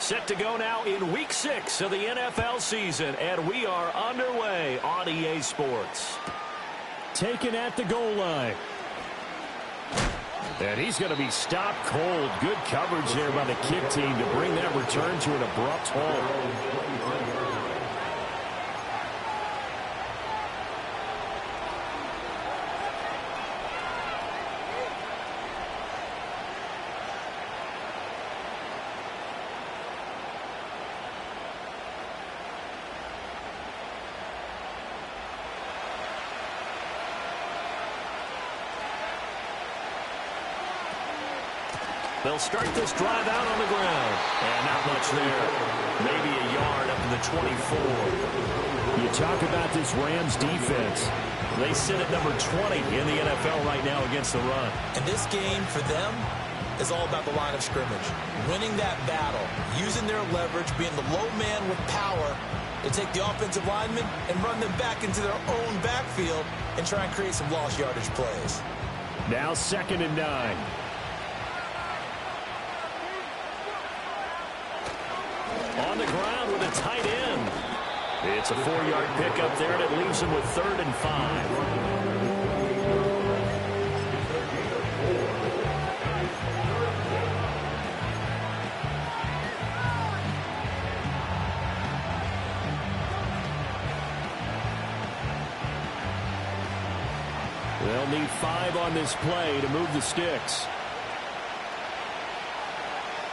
Set to go now in Week 6 of the NFL season, and we are underway on EA Sports. Taken at the goal line. And he's going to be stopped cold. Good coverage there by the kick team to bring that return to an abrupt halt. They'll start this drive out on the ground. And not much there. Maybe a yard up to the 24. You talk about this Rams defense. They sit at number 20 in the NFL right now against the run. And this game for them is all about the line of scrimmage. Winning that battle, using their leverage, being the low man with power to take the offensive linemen and run them back into their own backfield and try and create some lost yardage plays. Now 2nd and 9. On the ground with a tight end. It's a 4-yard pickup there, and it leaves him with 3rd and 5. They'll need 5 on this play to move the sticks.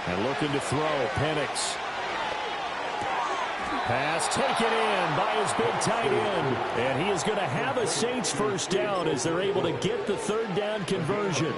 And looking to throw, Penix. Pass taken in by his big tight end. And he is going to have a Saints first down as they're able to get the 3rd down conversion.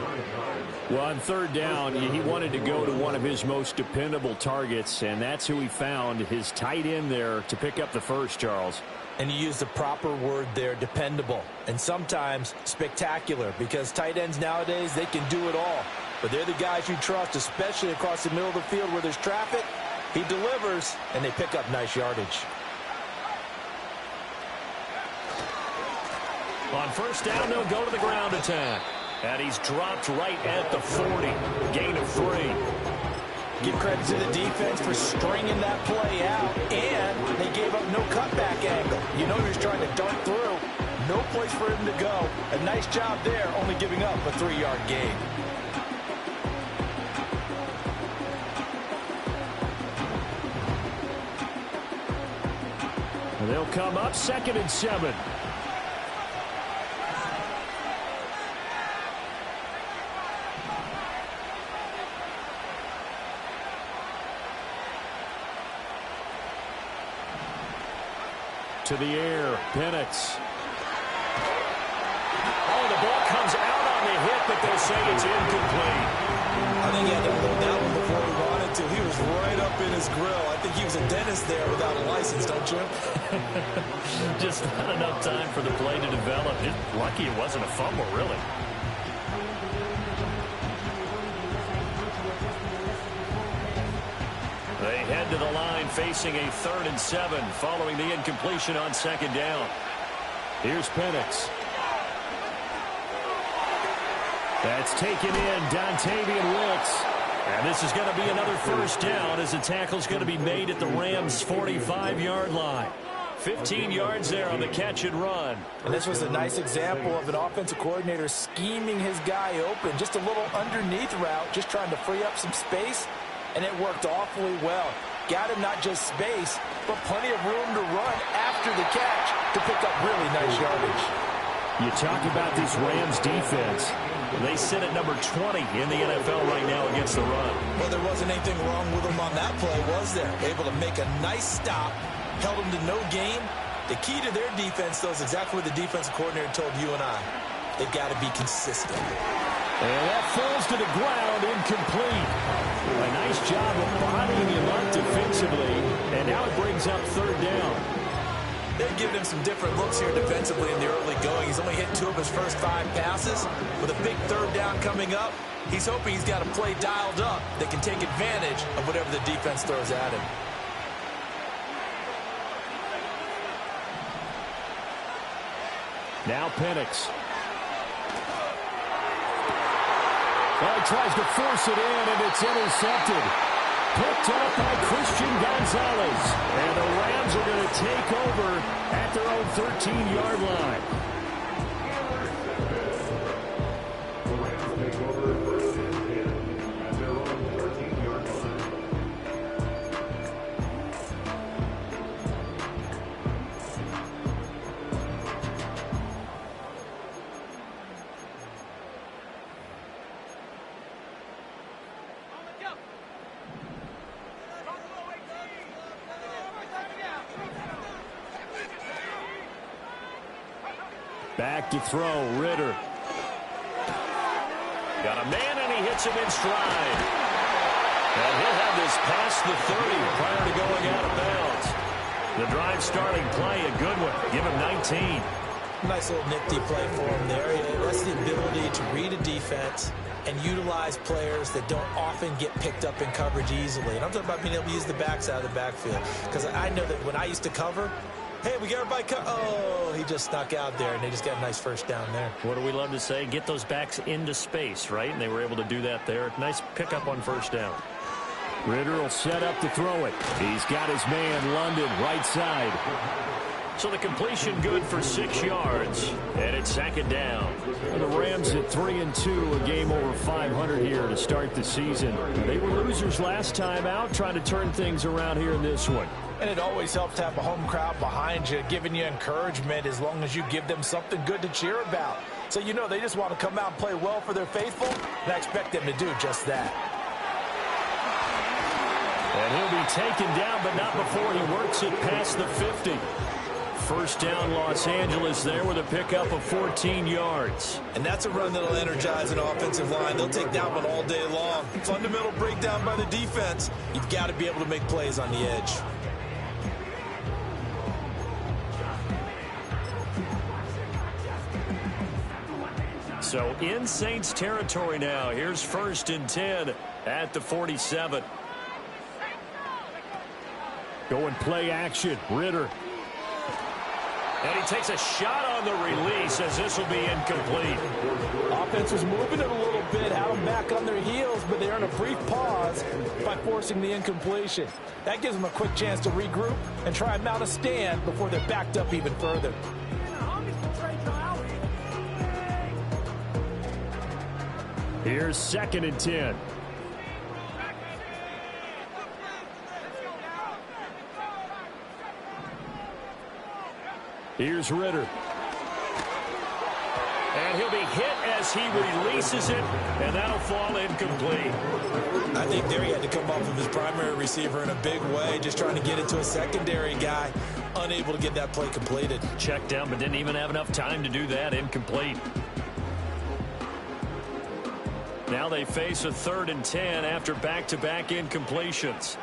Well, on 3rd down, he wanted to go to one of his most dependable targets, and that's who he found, his tight end there, to pick up the first, Charles. And you used the proper word there, dependable, and sometimes spectacular, because tight ends nowadays, they can do it all. But they're the guys you trust, especially across the middle of the field where there's traffic. He delivers, and they pick up nice yardage. On first down, they'll go to the ground attack. And he's dropped right at the 40. Gain of 3. Give credit to the defense for stringing that play out, and they gave up no cutback angle. You know he was trying to dart through. No place for him to go. A nice job there, only giving up a 3-yard gain. They'll come up 2nd and 7. To the air, Penix. Oh, the ball comes out on the hit, but they'll say it's incomplete. I think he had to look that one before he wanted to. He was right up in his grill. I think he was a dentist there without a license, don't you? Just not enough time for the play to develop. Just lucky it wasn't a fumble, really. They head to the line facing a 3rd and 7 following the incompletion on 2nd down. Here's Penix. That's taken in, Dontavian Wicks. And this is going to be another first down as the tackle's going to be made at the Rams' 45-yard line. 15 yards there on the catch and run. And this was a nice example of an offensive coordinator scheming his guy open. Just a little underneath route, just trying to free up some space. And it worked awfully well. Got him not just space, but plenty of room to run after the catch to pick up really nice yardage. You talk about this Rams defense. They sit at number 20 in the NFL right now against the run. Well, there wasn't anything wrong with them on that play, was there? Able to make a nice stop, held them to no gain. The key to their defense, though, is exactly what the defensive coordinator told you and I. They've got to be consistent. And that falls to the ground, incomplete. A nice job of bodying him up defensively, and now it brings up 3rd down. They're giving him some different looks here defensively in the early going. He's only hit 2 of his first 5 passes. With a big 3rd down coming up, he's hoping he's got a play dialed up that can take advantage of whatever the defense throws at him. Now Penix. Well, he tries to force it in, and it's intercepted. picked off by Christian Gonzalez. And the Rams are going to take over at their own 13-yard line. Back to throw, Ritter. Got a man, and he hits him in stride. And he'll have this past the 30 prior to going out of bounds. The drive starting play, a good one. Give him 19. Nice little nifty play for him there. That's the ability to read a defense and utilize players that don't often get picked up in coverage easily. And I'm talking about being able to use the backs out of the backfield. Because I know that when I used to cover, hey, we got everybody oh, he just snuck out there, and they just got a nice first down there. What do we love to say? Get those backs into space, right? And they were able to do that there. Nice pickup on first down. Ritter will set up to throw it. He's got his man, London, right side. So the completion good for 6 yards, and it's second down. The Rams at 3-2, a game over 500 here to start the season. They were losers last time out, trying to turn things around here in this one. And it always helps to have a home crowd behind you, giving you encouragement as long as you give them something good to cheer about. So you know they just want to come out and play well for their faithful, and I expect them to do just that. And he'll be taken down, but not before he works it past the 50. First down, Los Angeles there with a pickup of 14 yards. And that's a run that'll energize an offensive line. They'll take that one all day long. Fundamental breakdown by the defense. You've got to be able to make plays on the edge. So in Saints territory now. Here's 1st and 10 at the 47. Going play action. Ritter. And he takes a shot on the release as this will be incomplete. Offense was moving it a little bit, had them back on their heels, but they earn a brief pause by forcing the incompletion. That gives them a quick chance to regroup and try and mount a stand before they're backed up even further. Here's 2nd and 10. Here's Ritter. And he'll be hit as he releases it, and that'll fall incomplete. I think there he had to come off of his primary receiver in a big way, just trying to get it to a secondary guy, unable to get that play completed. Checked down, but didn't even have enough time to do that. Incomplete. Now they face a 3rd and 10 after back-to-back incompletions.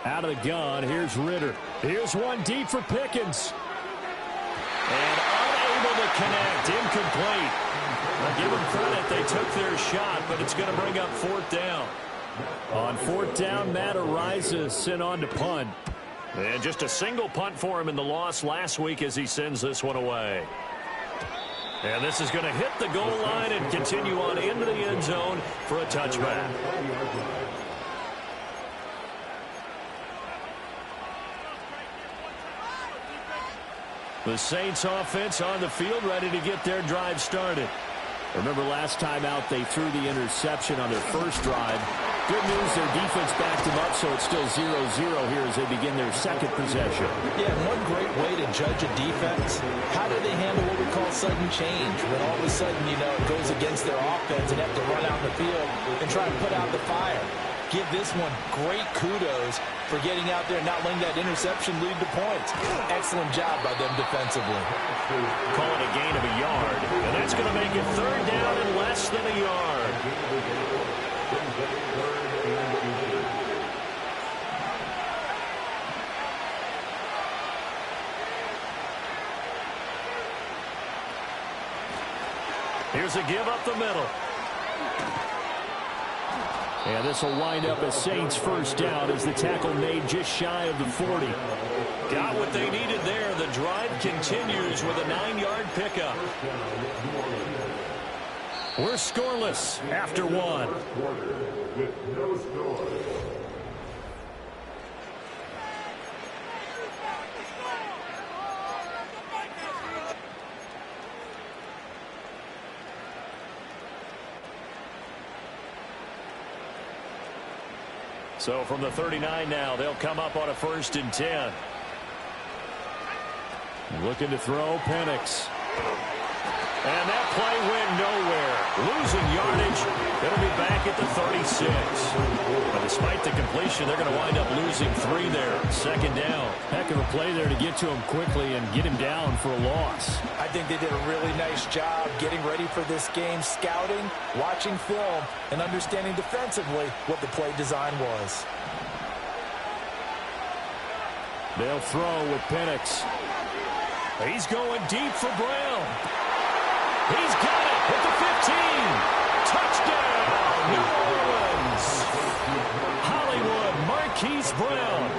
Out of the gun, here's Ritter. Here's one deep for Pickens. And unable to connect, incomplete. I'll give them credit, they took their shot, but it's going to bring up 4th down. On 4th down, Matt Araiza sent on to punt. And just a single punt for him in the loss last week as he sends this one away. And this is going to hit the goal line and continue on into the end zone for a touchback. The Saints offense on the field, ready to get their drive started. Remember last time out they threw the interception on their first drive. Good news, their defense backed them up, so it's still 0-0 here as they begin their 2nd possession. Yeah, and one great way to judge a defense, how do they handle what we call sudden change? When all of a sudden, you know, it goes against their offense and have to run out in the field and try and put out the fire. Give this one great kudos for getting out there and not letting that interception lead to points. Excellent job by them defensively. Call it a gain of a yard, and that's going to make it 3rd down and less than a yard. Here's a give up the middle. And this will wind up a Saints first down as the tackle made just shy of the 40. Got what they needed there. The drive continues with a 9-yard pickup. We're scoreless after one. So from the 39 now, they'll come up on a 1st and 10. Looking to throw, Penix. And that play went nowhere. Losing yardage. It'll be back at the 36. But despite the completion, they're going to wind up losing 3 there. 2nd down. Heck of a play there to get to him quickly and get him down for a loss. I think they did a really nice job getting ready for this game, scouting, watching film, and understanding defensively what the play design was. They'll throw with Penix. He's going deep for Brown. He's got it at the 15. Touchdown, New Orleans. Hollywood Marquise Brown,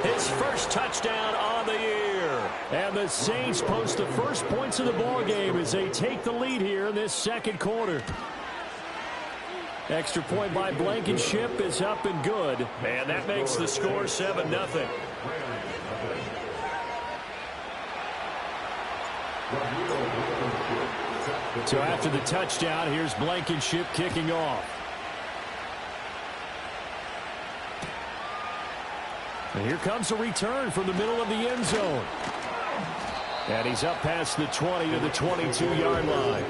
his first touchdown on the year. And the Saints post the first points of the ball game as they take the lead here in this 2nd quarter. Extra point by Blankenship is up and good. And that makes the score 7-0. So after the touchdown, here's Blankenship kicking off. And here comes a return from the middle of the end zone. And he's up past the 20 to the 22-yard line.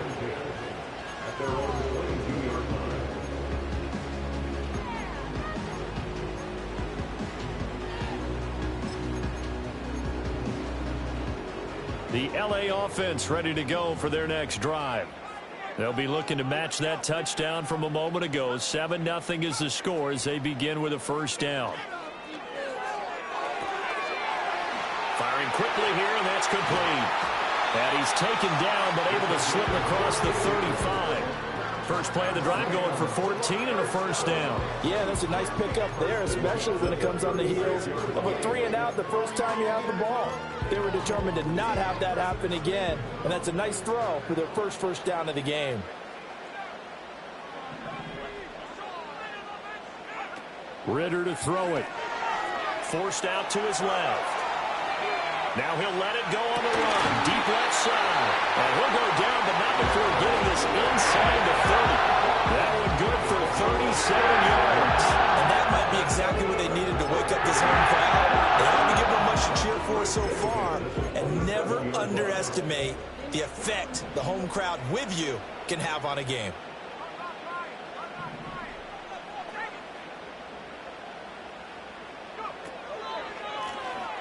The L.A. offense ready to go for their next drive. They'll be looking to match that touchdown from a moment ago. 7-0 is the score as they begin with a 1st down. Firing quickly here, and that's complete. And he's taken down, but able to slip across the 35. First play of the drive going for 14 and a 1st down. Yeah, that's a nice pickup there, especially when it comes on the heels of a 3-and-out the first time you have the ball. They were determined to not have that happen again, and that's a nice throw for their first down of the game. Ridder to throw it. Forced out to his left. Now he'll let it go on the run. Deep left side. And he'll go down, but not before getting this inside the 30. That one good for 37 yards. And that might be exactly what they needed to wake up this home crowd. They haven't given them much to cheer for so far. And never underestimate the effect the home crowd with you can have on a game.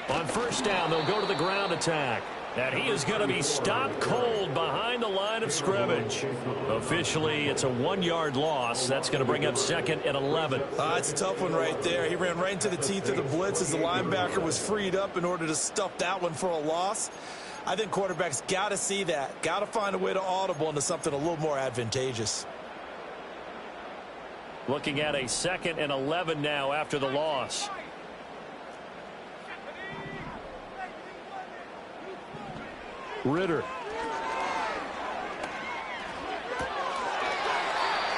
On 1st down, they'll go to the ground attack. And he is going to be stopped cold behind the line of scrimmage. Officially, it's a 1-yard loss. That's going to bring up 2nd and 11. It's a tough one right there. He ran right into the teeth of the blitz as the linebacker was freed up in order to stuff that one for a loss. I think quarterbacks got to see that. Got to find a way to audible into something a little more advantageous. Looking at a 2nd and 11 now after the loss. Ridder.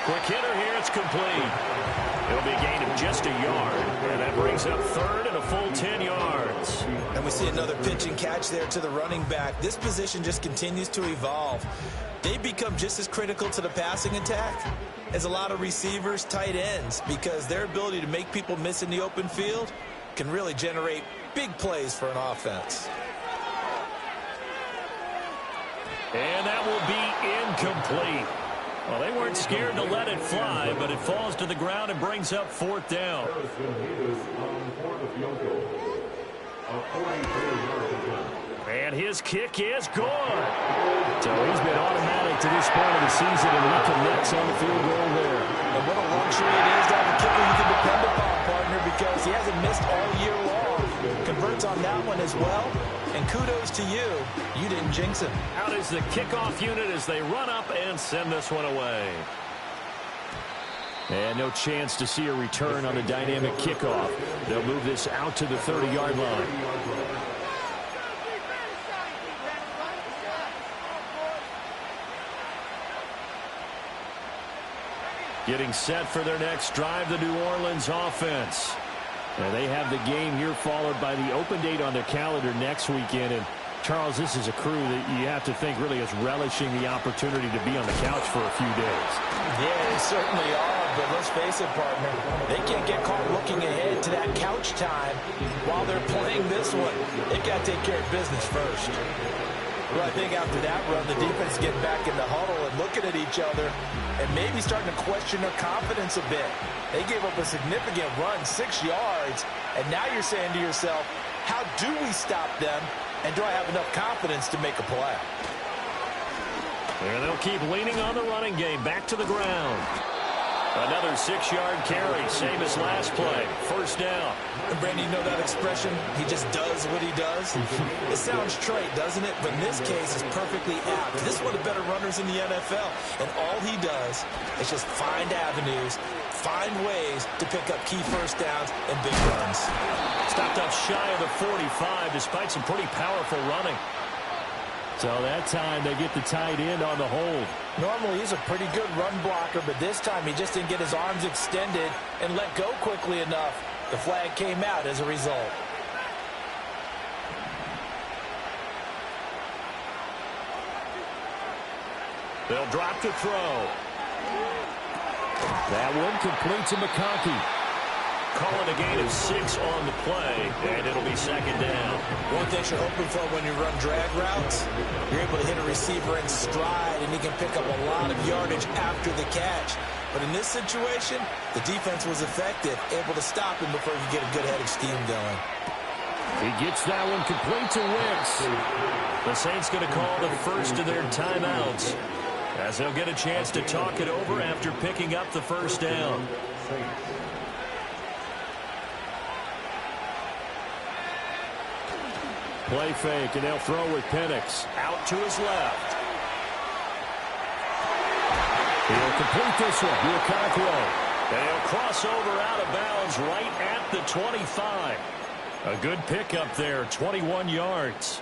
Quick hitter here. It's complete. It'll be a gain of just a yard. And that brings up 3rd and a full 10 yards. And we see another pitch and catch there to the running back. This position just continues to evolve. They become just as critical to the passing attack as a lot of receivers, tight ends, because their ability to make people miss in the open field can really generate big plays for an offense. And that will be incomplete. Well, they weren't scared to let it fly, but it falls to the ground and brings up 4th down. And his kick is good. So he's been automatic to this point of the season, and he connects on the field goal there. And what a luxury it is to have a kicker you can depend upon, partner, because he hasn't missed all year long. Converts on that one as well. And kudos to you. You didn't jinx him. Out is the kickoff unit as they run up and send this one away. And no chance to see a return on the dynamic kickoff. They'll move this out to the 30-yard line. Getting set for their next drive, the New Orleans offense. And they have the game here followed by the open date on their calendar next weekend. And Charles, this is a crew that you have to think really is relishing the opportunity to be on the couch for a few days. Yeah, they certainly are, but let's face it, partner. They can't get caught looking ahead to that couch time while they're playing this one. They got to take care of business first. Well, I think after that run, the defense getting back in the huddle and looking at each other and maybe starting to question their confidence a bit. They gave up a significant run, 6 yards, and now you're saying to yourself, how do we stop them, and do I have enough confidence to make a play? There they'll keep leaning on the running game, back to the ground. Another 6-yard carry, same as last play. First down. And Brandon, you know that expression? He just does what he does? It sounds trite, doesn't it? But in this case, it's perfectly apt. This is one of the better runners in the NFL. And all he does is just find avenues, find ways to pick up key first downs and big runs. Stopped up shy of the 45 despite some pretty powerful running. So that time they get the tight end on the hold. Normally he's a pretty good run blocker, but this time he just didn't get his arms extended and let go quickly enough. The flag came out as a result. They'll drop to throw. That one complete to McConkey. Calling a gain of 6 on the play, and it'll be second down. One thing you're hoping for when you run drag routes, you're able to hit a receiver in stride, and he can pick up a lot of yardage after the catch. But in this situation, the defense was effective, able to stop him before he could get a good head of steam going. He gets that one complete to Wicks. The Saints going to call the first of their timeouts, as they'll get a chance to talk it over after picking up the first down. Play fake, and they'll throw with Penix. Out to his left. He'll complete this one. Lukaku. They'll cross over out of bounds right at the 25. A good pickup there, 21 yards.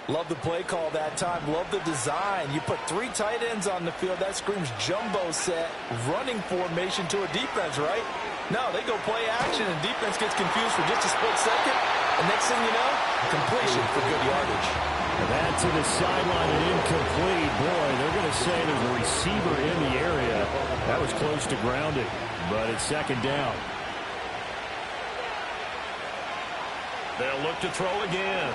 Love the play call that time. Love the design. You put 3 tight ends on the field. That screams jumbo set, running formation to a defense, right? No, they go play action, and defense gets confused for just a split second. And next thing you know, completion for good yardage. And that to the sideline and incomplete. Boy, they're going to say there's a receiver in the area. That was close to grounded, but it's second down. They'll look to throw again.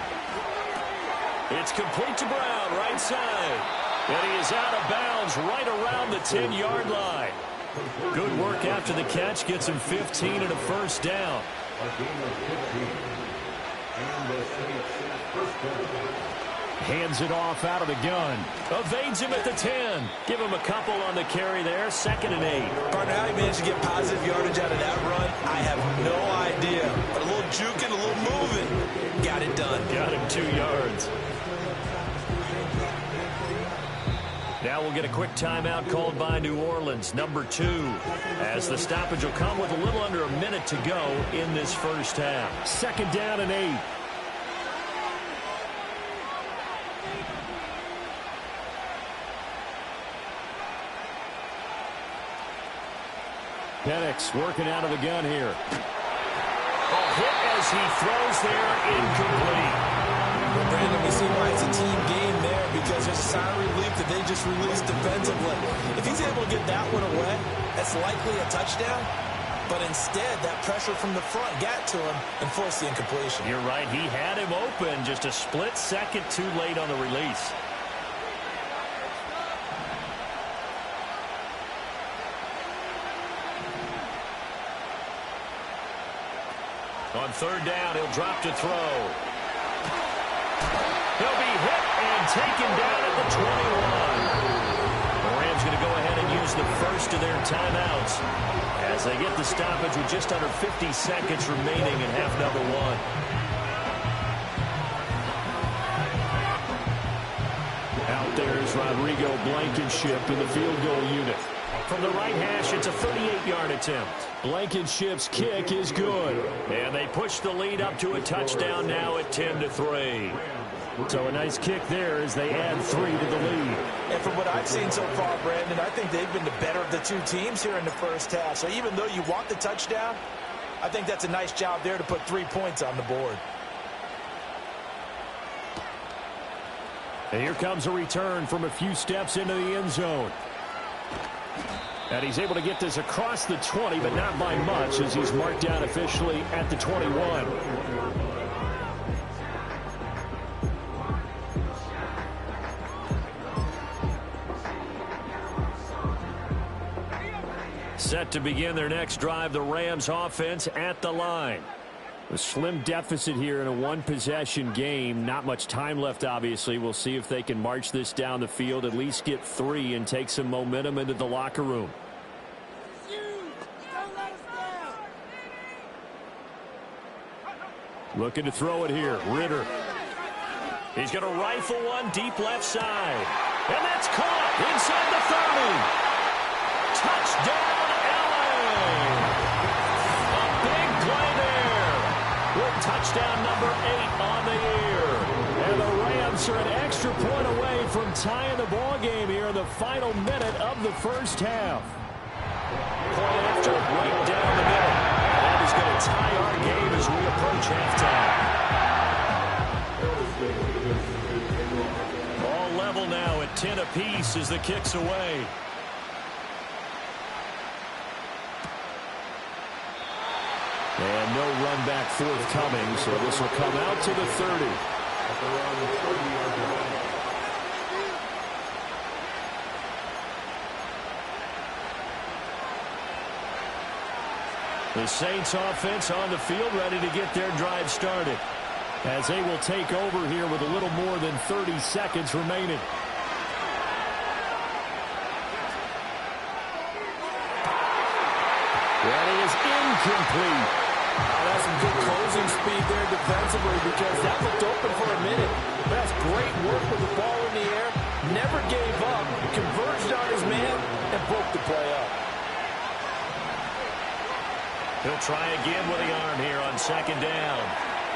It's complete to Brown, right side. And he is out of bounds right around the 10-yard line. Good work after the catch. Gets him 15 and a first down. Hands it off out of the gun. Evades him at the 10. Give him a couple on the carry there. 2nd and 8. Partner, how he managed to get positive yardage out of that run, I have no idea. But a little juking, a little moving. Got it done. Got him 2 yards. Now we'll get a quick timeout called by New Orleans, number 2, as the stoppage will come with a little under a minute to go in this first half. 2nd down and 8. Penix working out of the gun here. A hit as he throws there, incomplete. Well, Brandon, we see why it's a team game there, because there's a sign of relief that they just released defensively. If he's able to get that one away, that's likely a touchdown. But instead, that pressure from the front got to him and forced the incompletion. You're right. He had him open, just a split second too late on the release. On 3rd down, he'll drop to throw. He'll be hit and taken down at the 21. The Rams going to go ahead and use the first of their timeouts as they get the stoppage with just under 50 seconds remaining in half number 1. Out there is Rodrigo Blankenship in the field goal unit. From the right hash, it's a 38-yard attempt. Blankenship's kick is good. And they push the lead up to a touchdown now at 10-3. So a nice kick there as they add 3 to the lead. And from what I've seen so far, Brandon, I think they've been the better of the two teams here in the first half. So even though you want the touchdown, I think that's a nice job there to put 3 points on the board. And here comes a return from a few steps into the end zone. And he's able to get this across the 20, but not by much as he's marked down officially at the 21. Set to begin their next drive, the Rams offense at the line. A slim deficit here in a one-possession game. Not much time left, obviously. We'll see if they can march this down the field, at least get 3 and take some momentum into the locker room. Looking to throw it here. Ritter. He's going to rifle one deep left side. And that's caught inside the 30. Touchdown, LA. A big play there. With touchdown number 8 on the year. And the Rams are an extra point away from tying the ball game here in the final minute of the first half. Point after, right down the middle. That is going to tie our game as we approach halftime. All level now at 10 apiece as the kick's away. And no run back forthcoming, so this will come out to the 30. The Saints offense on the field ready to get their drive started as they will take over here with a little more than 30 seconds remaining. That is incomplete. That's some good closing speed there defensively because that looked open for a minute. But that's great work with the ball in the air. Never gave up, converged on his man, and broke the play up. He'll try again with the arm here on second down.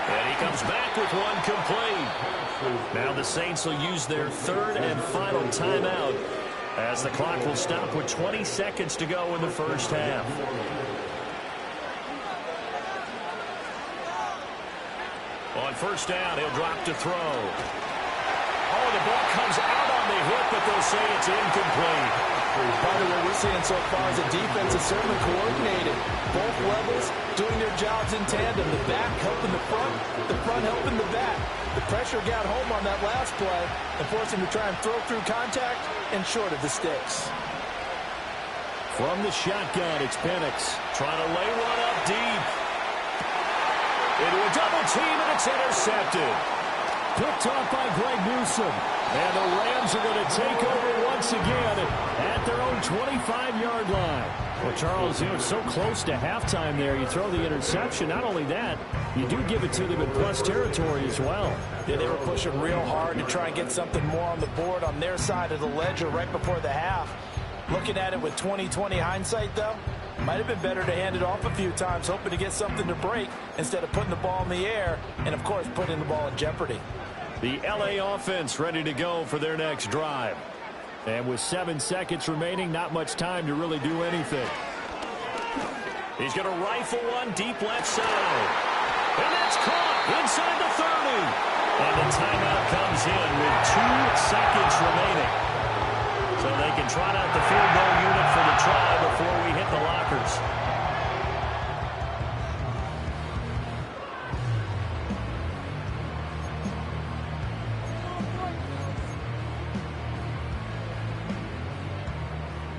And he comes back with one complete. Now the Saints will use their third and final timeout as the clock will stop with 20 seconds to go in the first half. On first down, he'll drop to throw. Oh, the ball comes out on the hit, but they'll say it's incomplete. By the way, we're seeing so far as the defense is certainly coordinated. Both levels doing their jobs in tandem. The back helping the front helping the back. The pressure got home on that last play and forced him to try and throw through contact and short of the sticks. From the shotgun, it's Penix trying to lay one up deep. Into a double team, and it's intercepted. Picked off by Greg Newsome. And the Rams are going to take over once again at their own 25-yard line. Well, Charles, it's so close to halftime there. You throw the interception. Not only that, you do give it to them in plus territory as well. Yeah, they were pushing real hard to try and get something more on the board on their side of the ledger right before the half. Looking at it with 20/20 hindsight, though, might have been better to hand it off a few times, hoping to get something to break instead of putting the ball in the air and, of course, putting the ball in jeopardy. The LA offense ready to go for their next drive. And with 7 seconds remaining, not much time to really do anything. He's going to rifle one deep left side. And that's caught inside the 30. And the timeout comes in with 2 seconds remaining. So they can trot out the field goal unit for the try before we hit the lockers.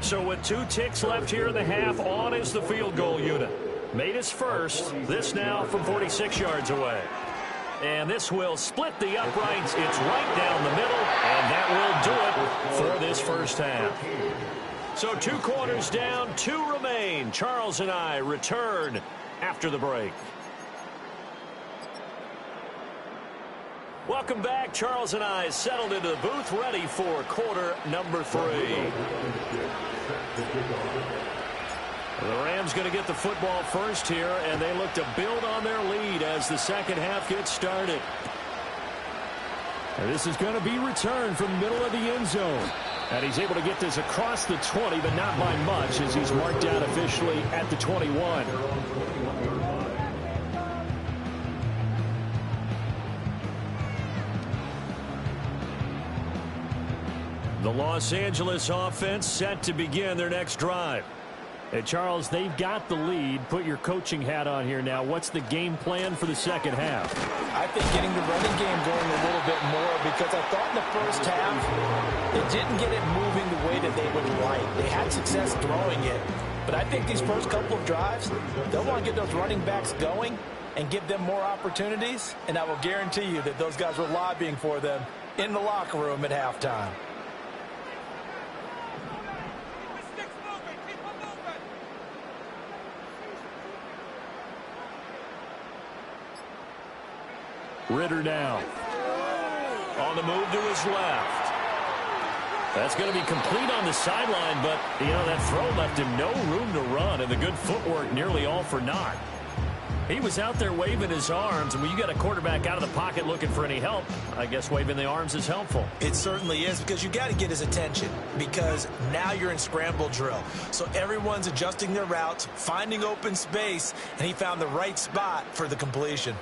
So with 2 ticks left here in the half, on is the field goal unit. Made his first. This now from 46 yards away. And this will split the uprights. It's right down the middle, and that will do it for this first half. So 2 quarters down, 2 remain. Charles and I return after the break. Welcome back. Charles and I settled into the booth, ready for quarter number 3. The Rams going to get the football first here, and they look to build on their lead as the second half gets started. And this is going to be returned from the middle of the end zone. And he's able to get this across the 20, but not by much, as he's marked down officially at the 21. The Los Angeles offense set to begin their next drive. Hey, Charles, they've got the lead. Put your coaching hat on here now. What's the game plan for the second half? I think getting the running game going a little bit more, because I thought in the first half they didn't get it moving the way that they would like. They had success throwing it, but I think these first couple of drives, they'll want to get those running backs going and give them more opportunities, and I will guarantee you that those guys were lobbying for them in the locker room at halftime. Ridder now. On the move to his left. That's going to be complete on the sideline, but, you know, that throw left him no room to run, and the good footwork nearly all for naught. He was out there waving his arms, and when you got a quarterback out of the pocket looking for any help, I guess waving the arms is helpful. It certainly is, because you got to get his attention, because now you're in scramble drill. So everyone's adjusting their routes, finding open space, and he found the right spot for the completion.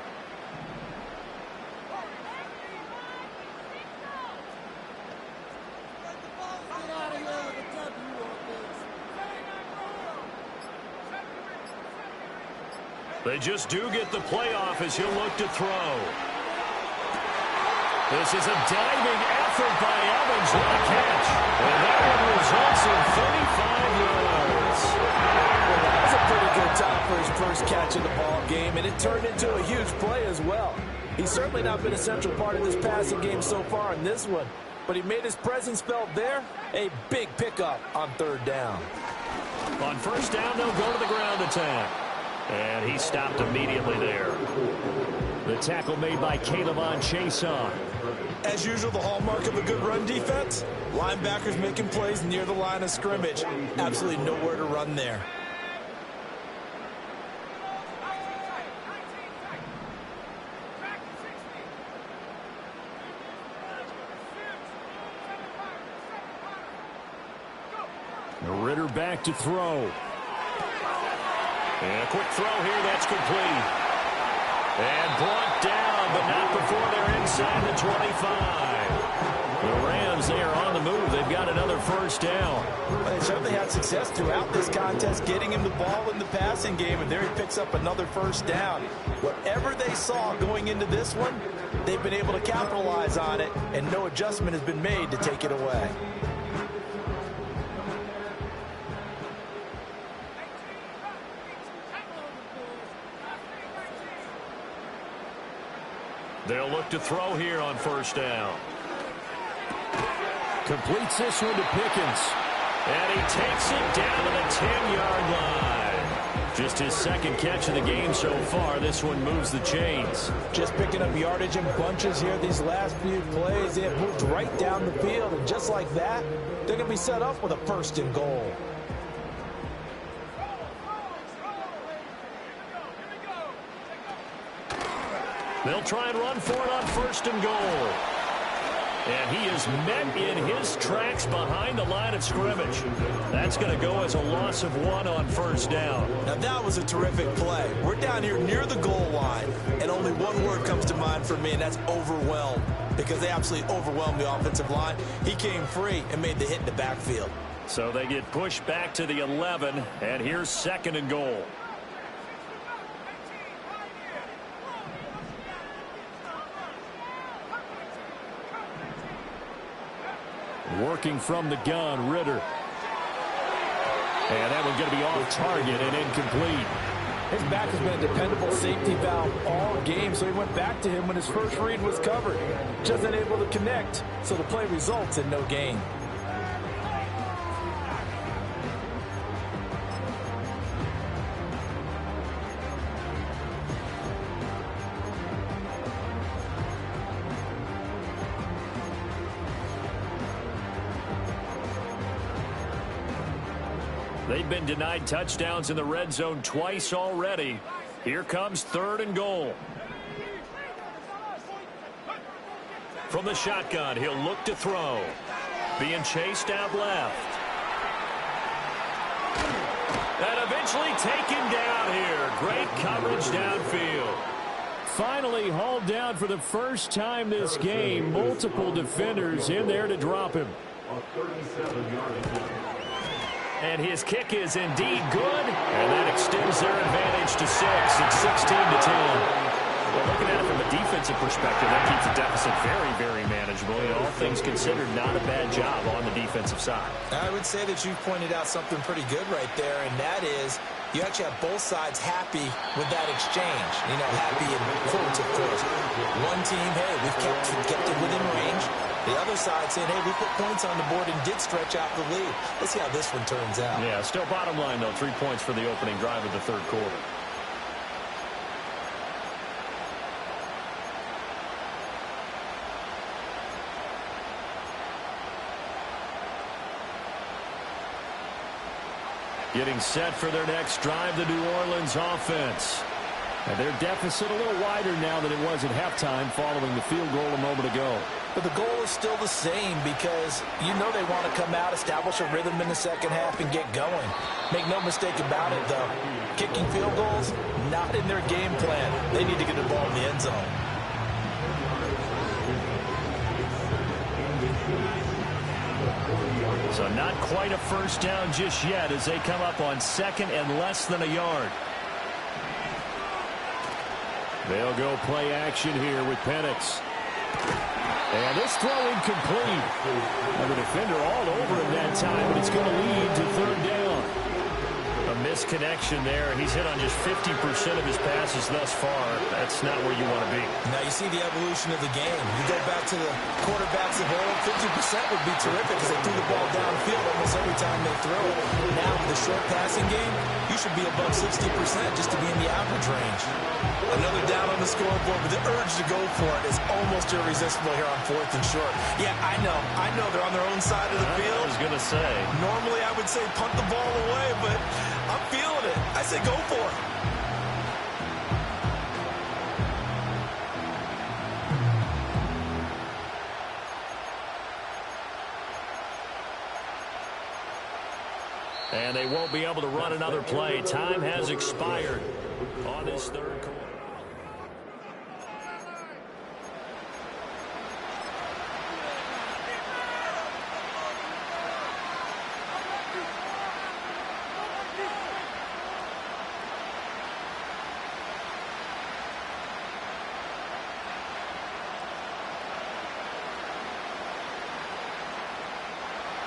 They just do get the playoff as he'll look to throw. This is a diving effort by Evans. What a catch. And that one results in 35 yards. Well, that was a pretty good time for his first catch of the ball game, and it turned into a huge play as well. He's certainly not been a central part of this passing game so far in this one, but he made his presence felt there. A big pickup on third down. On first down, they'll go to the ground attack. And he stopped immediately there. The tackle made by K'Lavon Chaisson. As usual, the hallmark of a good run defense, linebackers making plays near the line of scrimmage. Absolutely nowhere to run there. Ridder back to throw. And a quick throw here, that's complete. And brought down, but not before they're inside the 25. The Rams, they are on the move. They've got another first down. Well, they certainly had success throughout this contest, getting him the ball in the passing game, and there he picks up another first down. Whatever they saw going into this one, they've been able to capitalize on it, and no adjustment has been made to take it away. They'll look to throw here on first down. Completes this one to Pickens. And he takes it down to the 10-yard line. Just his second catch of the game so far. This one moves the chains. Just picking up yardage in bunches here these last few plays. They have moved right down the field, and just like that, they're going to be set up with a first and goal. They'll try and run for it on first and goal. And he is met in his tracks behind the line of scrimmage. That's going to go as a loss of 1 on first down. Now that was a terrific play. We're down here near the goal line, and only one word comes to mind for me, and that's overwhelmed, because they absolutely overwhelmed the offensive line. He came free and made the hit in the backfield. So they get pushed back to the 11, and here's second and goal. Working from the gun, Ridder. And that one's going to be off target and incomplete. His back has been a dependable safety valve all game, so he went back to him when his first read was covered. Just unable to connect, so the play results in no gain. They've been denied touchdowns in the red zone twice already. Here comes 3rd and goal. From the shotgun, he'll look to throw. Being chased out left. And eventually taken down here. Great coverage downfield. Finally hauled down for the first time this game. Multiple defenders in there to drop him. And his kick is indeed good. And that extends their advantage to 6. It's 16-10. Well, looking at it from a defensive perspective, that keeps the deficit very, very manageable. All things considered, not a bad job on the defensive side. I would say that you've pointed out something pretty good right there, and that is you actually have both sides happy with that exchange. You know, happy in quotes, of course. One team, hey, we've kept it within range. The other side saying, hey, we put points on the board and did stretch out the lead. Let's see how this one turns out. Yeah, still bottom line, though, 3 points for the opening drive of the third quarter. Getting set for their next drive, the New Orleans offense. And their deficit a little wider now than it was at halftime following the field goal a moment ago. But the goal is still the same because you know they want to come out, establish a rhythm in the second half, and get going. Make no mistake about it, though. Kicking field goals, not in their game plan. They need to get the ball in the end zone. So not quite a first down just yet as they come up on 2nd and less than a yard. They'll go play action here with Penix. And this throw incomplete. And the defender all over him that time, but it's going to lead to 3rd down. A misconnection there. He's hit on just 50% of his passes thus far. That's not where you want to be. Now you see the evolution of the game. You go back to the quarterbacks of old, 50% would be terrific because they threw the ball downfield almost every time they throw it. Now with the short passing game, you should be above 60% just to be in the average range. Another down on the scoreboard, but the urge to go for it is almost irresistible here on 4th and short. Yeah, I know they're on their own side of the field. I was going to say. Normally I would say punt the ball away, but I'm feeling it. I say go for it. And they won't be able to run another play. Time has expired on this third quarter.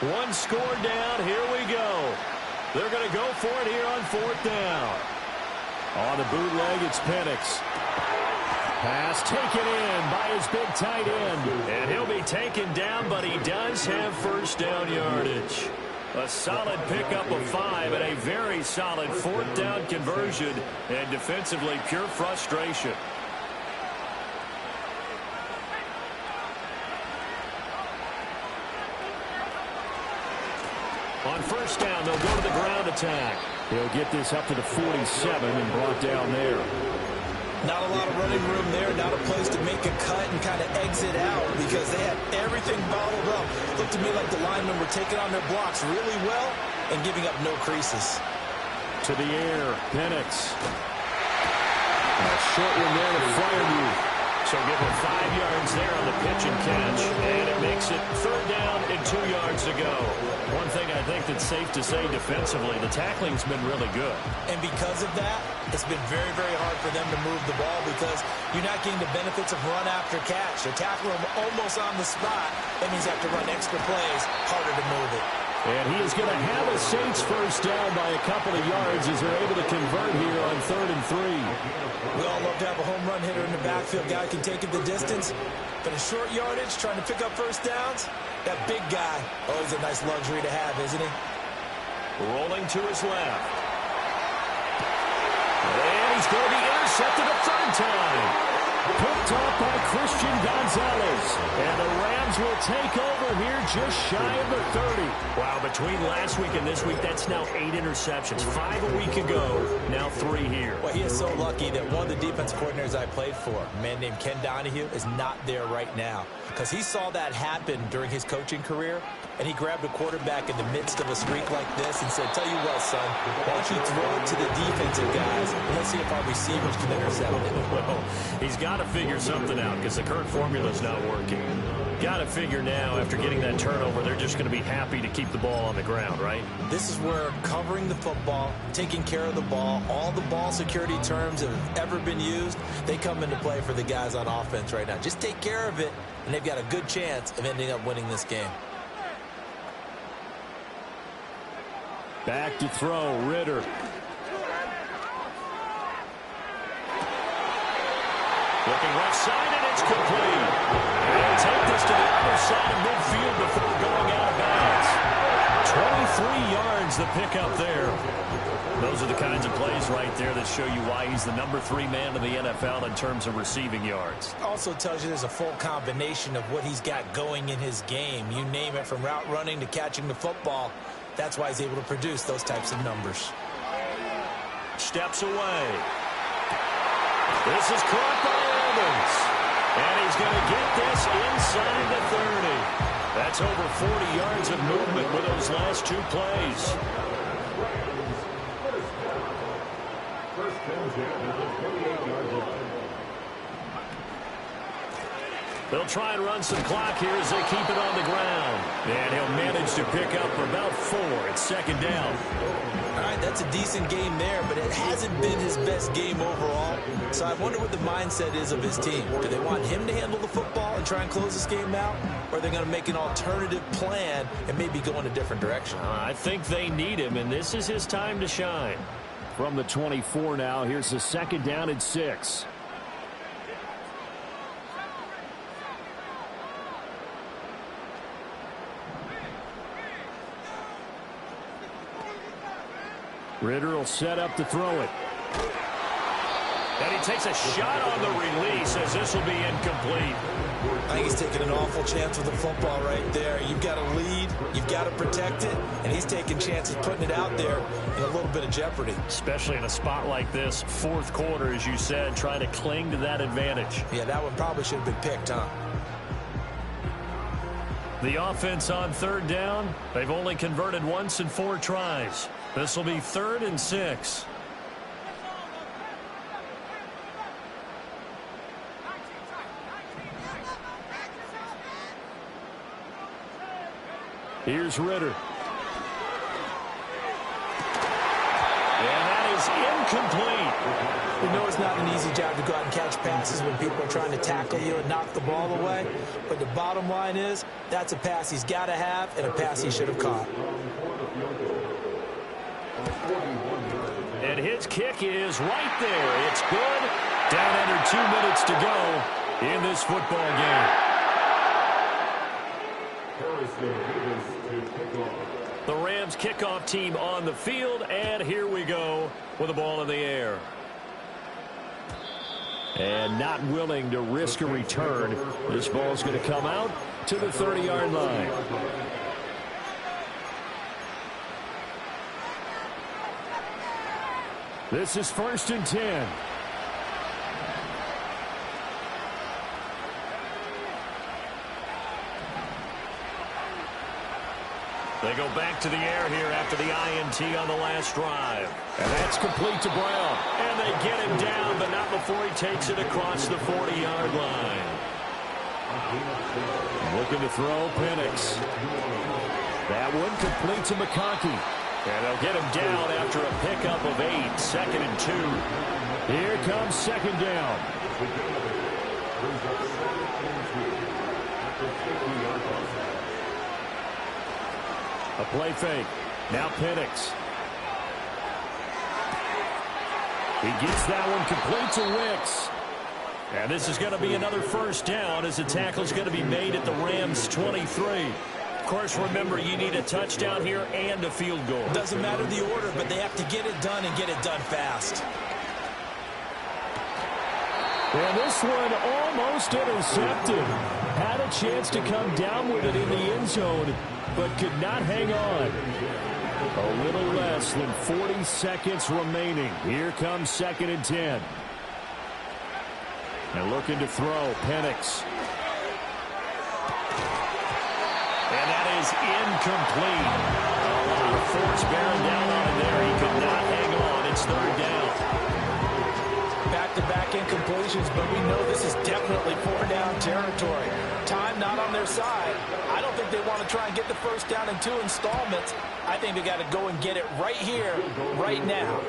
One score down. Here we go. They're going to go for it here on 4th down. On the bootleg, it's Penix. Pass taken in by his big tight end. And he'll be taken down, but he does have first down yardage. A solid pickup of 5 and a very solid 4th down conversion. And defensively, pure frustration. On first down, they'll go to the ground attack. He'll get this up to the 47 and brought down there. Not a lot of running room there, not a place to make a cut and kind of exit out because they had everything bottled up. Looked to me like the linemen were taking on their blocks really well and giving up no creases. To the air, Penix. A short one there to Freiermuth. So give him 5 yards there on the pitch and catch. And it makes it 3rd down and 2 yards to go. One thing I think that's safe to say defensively, the tackling's been really good. And because of that, it's been very, very hard for them to move the ball because you're not getting the benefits of run after catch. They're tackling them almost on the spot. That means you have to run extra plays, harder to move it. And he is going to have a Saints first down by a couple of yards as they're able to convert here on 3rd and 3. We all love to have a home run hitter in the backfield. Guy can take it the distance. But in short yardage, trying to pick up first downs, that big guy, always a nice luxury to have, isn't he? Rolling to his left. And he's going to be intercepted a 3rd time. Picked off by Christian Gonzalez. And the Rams will take over here just shy of the 30. Wow, between last week and this week, that's now 8 interceptions. 5 a week ago, now 3 here. Well, he is so lucky that one of the defense coordinators I played for, a man named Ken Donahue, is not there right now. Because he saw that happen during his coaching career, and he grabbed a quarterback in the midst of a streak like this and said, tell you what, son, why don't you throw it to the defensive guys, and let's see if our receivers can intercept it. Well, he's got to figure something out because the current formula's not working. Got to figure now, after getting that turnover, they're just going to be happy to keep the ball on the ground, right? This is where covering the football, taking care of the ball, all the ball security terms that have ever been used, they come into play for the guys on offense right now. Just take care of it, and they've got a good chance of ending up winning this game. Back to throw, Ritter. Looking left side, and it's complete. They'll take this to the other side of midfield before going out of bounds. 23 yards the pickup there. Those are the kinds of plays right there that show you why he's the number 3 man in the NFL in terms of receiving yards. Also tells you there's a full combination of what he's got going in his game. You name it, from route running to catching the football. That's why he's able to produce those types of numbers. Steps away. This is caught by Evans. And he's going to get this inside the 30. That's over 40 yards of movement with those last 2 plays. They'll try and run some clock here as they keep it on the ground. And he'll manage to pick up about 4. It's second down. All right, that's a decent game there, but it hasn't been his best game overall. So I wonder what the mindset is of his team. Do they want him to handle the football and try and close this game out? Or are they going to make an alternative plan and maybe go in a different direction? I think they need him, and this is his time to shine. From the 24 now, here's the second down and 6. Ritter will set up to throw it. And he takes a shot on the release as this will be incomplete. I think he's taking an awful chance with the football right there. You've got to lead, you've got to protect it, and he's taking chances putting it out there in a little bit of jeopardy. Especially in a spot like this, 4th quarter, as you said, trying to cling to that advantage. Yeah, that one probably should have been picked, huh? The offense on 3rd down, they've only converted once in 4 tries. This will be 3rd and 6. Here's Ritter. And that is incomplete. You know it's not an easy job to go out and catch passes when people are trying to tackle you and knock the ball away. But the bottom line is, that's a pass he's got to have and a pass he should have caught. And his kick is right there. It's good. Down under 2 minutes to go in this football game. The Rams kickoff team on the field, and here we go with the ball in the air. And not willing to risk a return. This ball's going to come out to the 30-yard line. This is 1st and 10. They go back to the air here after the INT on the last drive. And that's complete to Brown. And they get him down, but not before he takes it across the 40-yard line. Looking to throw, Penix. That one complete to McConkey. And they'll get him down after a pickup of 8, 2nd and 2. Here comes 2nd down. A play fake. Now Penix. He gets that one complete to Wicks. And this is going to be another 1st down as the tackle is going to be made at the Rams' 23. Of course, remember, you need a touchdown here and a field goal. Doesn't matter the order, but they have to get it done and get it done fast. And this one almost intercepted. Had a chance to come down with it in the end zone, but could not hang on. A little less than 40 seconds remaining. Here comes 2nd and 10. And looking to throw, Penix. And that is incomplete. A lot of force bearing down on him there. He could not hang on. It's 3rd down. Back-to-back incompletions, but we know this is definitely 4-down territory. Time not on their side. I don't think they want to try and get the 1st down in 2 installments. I think they got to go and get it right here, right now.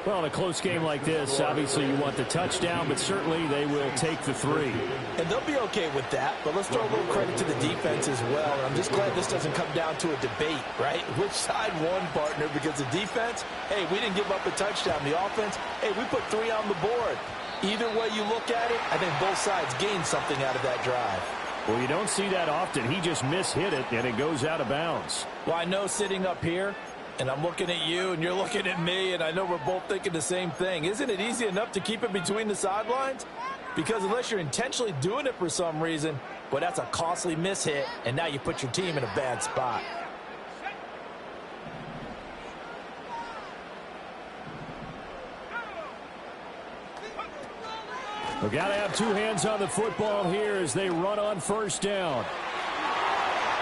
Well, in a close game like this, obviously you want the touchdown, but certainly they will take the 3. And they'll be okay with that, but let's throw a little credit to the defense as well. And I'm just glad this doesn't come down to a debate, right? Which side won, partner? Because the defense, hey, we didn't give up a touchdown. The offense, hey, we put 3 on the board. Either way you look at it, I think both sides gained something out of that drive. Well, you don't see that often. He just mishit it, and it goes out of bounds. Well, I know sitting up here, and I'm looking at you, and you're looking at me, and I know we're both thinking the same thing. Isn't it easy enough to keep it between the sidelines? Because unless you're intentionally doing it for some reason, well, that's a costly mishit, and now you put your team in a bad spot. We've got to have 2 hands on the football here as they run on 1st down.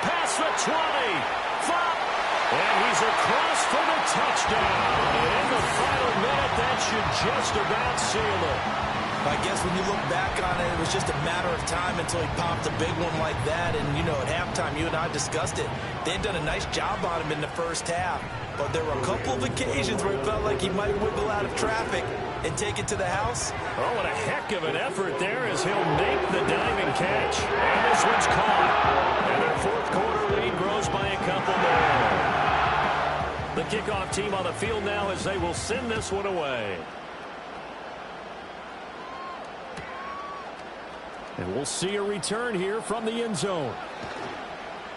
Past the 20. And he's across for the touchdown. And in the final minute, that should just about seal it. I guess when you look back on it, it was just a matter of time until he popped a big one like that. And, you know, at halftime, you and I discussed it. They had done a nice job on him in the 1st half. But there were a couple of occasions where it felt like he might wiggle out of traffic and take it to the house. Oh, what a heck of an effort there as he'll make the diving catch. And this one's caught. And their 4th quarter lead grows by a couple more. The kickoff team on the field now as they will send this one away. And we'll see a return here from the end zone.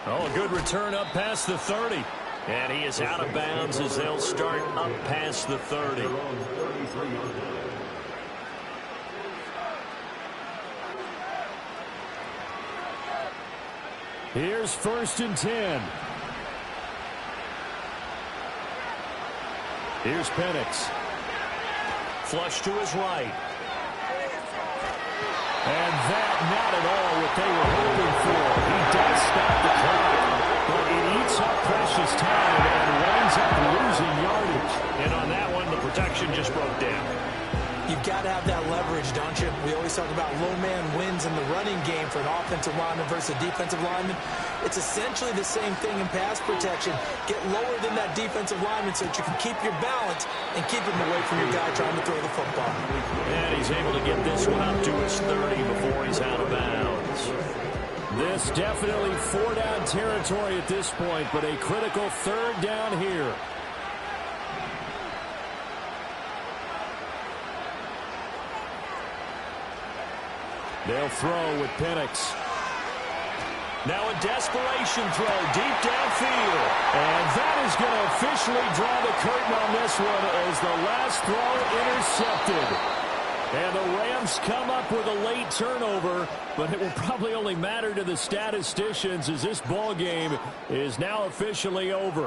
Oh, a good return up past the 30. And he is out of bounds as they'll start up past the 30. Here's 1st and 10. Here's Penix. Flush to his right. And that not at all what they were hoping for. He does stop the clock, but it eats up precious time and winds up losing yardage. And on that one, the protection just broke down. You've got to have that leverage, don't you? We always talk about low man wins in the running game for an offensive lineman versus a defensive lineman. It's essentially the same thing in pass protection. Get lower than that defensive lineman so that you can keep your balance and keep him away from your guy trying to throw the football. And he's able to get this one up to his 30 before he's out of bounds. This definitely 4-down territory at this point, but a critical 3rd down here. They'll throw with Penix. Now a desperation throw deep downfield. And that is going to officially draw the curtain on this one as the last throw intercepted. And the Rams come up with a late turnover, but it will probably only matter to the statisticians as this ball game is now officially over.